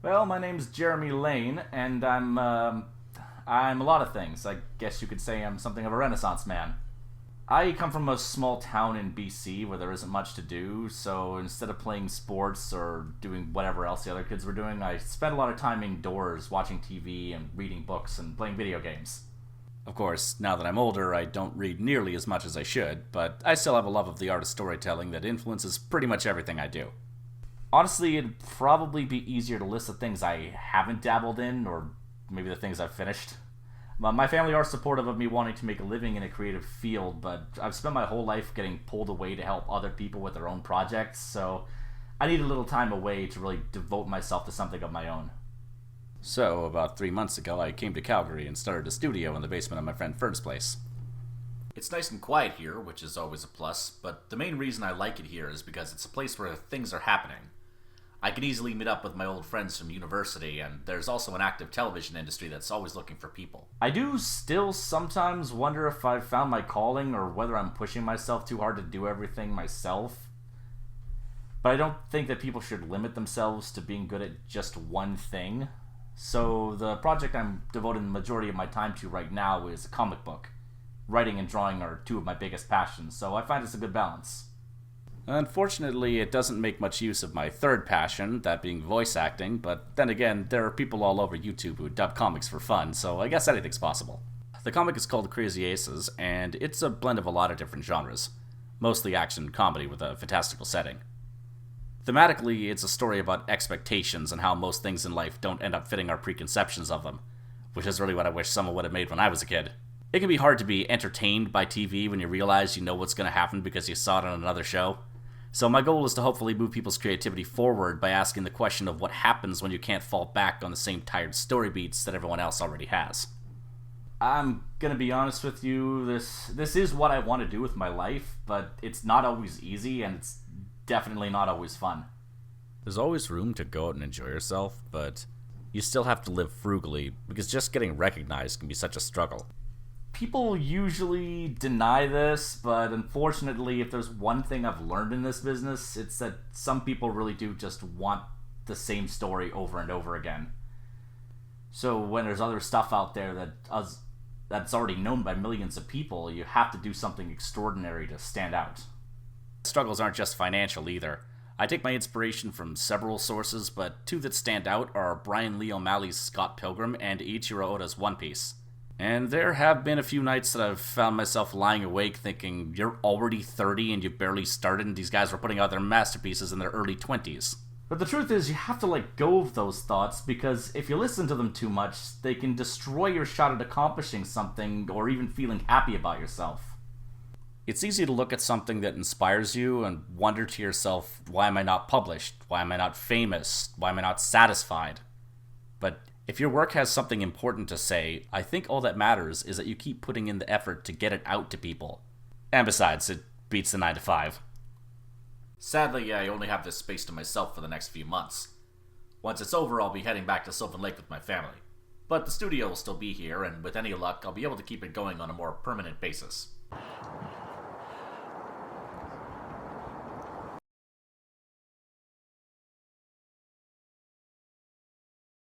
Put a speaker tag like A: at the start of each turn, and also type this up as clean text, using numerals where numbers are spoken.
A: Well, my name's Jeremy Lane, and I'm a lot of things. I guess you could say I'm something of a Renaissance man. I come from a small town in BC where there isn't much to do, so instead of playing sports or doing whatever else the other kids were doing, I spent a lot of time indoors watching TV and reading books and playing video games. Of course, now that I'm older, I don't read nearly as much as I should, but I still have a love of the art of storytelling that influences pretty much everything I do. Honestly, it'd probably be easier to list the things I haven't dabbled in, or maybe the things I've finished. My family are supportive of me wanting to make a living in a creative field, but I've spent my whole life getting pulled away to help other people with their own projects, so I need a little time away to really devote myself to something of my own. So, about 3 months ago, I came to Calgary and started a studio in the basement of my friend Fern's place. It's nice and quiet here, which is always a plus, but the main reason I like it here is because it's a place where things are happening. I can easily meet up with my old friends from university, and there's also an active television industry that's always looking for people. I do still sometimes wonder if I've found my calling or whether I'm pushing myself too hard to do everything myself. But I don't think that people should limit themselves to being good at just one thing. So the project I'm devoting the majority of my time to right now is a comic book. Writing and drawing are two of my biggest passions, so I find it's a good balance. Unfortunately, it doesn't make much use of my third passion, that being voice acting, but then again, there are people all over YouTube who dub comics for fun, so I guess anything's possible. The comic is called Crazy Aces, and it's a blend of a lot of different genres, mostly action and comedy with a fantastical setting. Thematically, it's a story about expectations and how most things in life don't end up fitting our preconceptions of them, which is really what I wish someone would have made when I was a kid. It can be hard to be entertained by TV when you realize you know what's going to happen because you saw it on another show. So my goal is to hopefully move people's creativity forward by asking the question of what happens when you can't fall back on the same tired story beats that everyone else already has. I'm gonna be honest with you, this is what I want to do with my life, but it's not always easy, and it's definitely not always fun. There's always room to go out and enjoy yourself, but you still have to live frugally, because just getting recognized can be such a struggle. People usually deny this, but unfortunately, if there's one thing I've learned in this business, it's that some people really do just want the same story over and over again. So when there's other stuff out there that's already known by millions of people, you have to do something extraordinary to stand out. Struggles aren't just financial either. I take my inspiration from several sources, but two that stand out are Brian Lee O'Malley's Scott Pilgrim and Ichiro Oda's One Piece. And there have been a few nights that I've found myself lying awake thinking, you're already 30 and you barely started, and these guys were putting out their masterpieces in their early 20s. But the truth is, you have to let go of those thoughts, because if you listen to them too much, they can destroy your shot at accomplishing something or even feeling happy about yourself. It's easy to look at something that inspires you and wonder to yourself, why am I not published? Why am I not famous? Why am I not satisfied? But if your work has something important to say, I think all that matters is that you keep putting in the effort to get it out to people. And besides, it beats the 9 to 5. Sadly, I only have this space to myself for the next few months. Once it's over, I'll be heading back to Sylvan Lake with my family. But the studio will still be here, and with any luck, I'll be able to keep it going on a more permanent basis.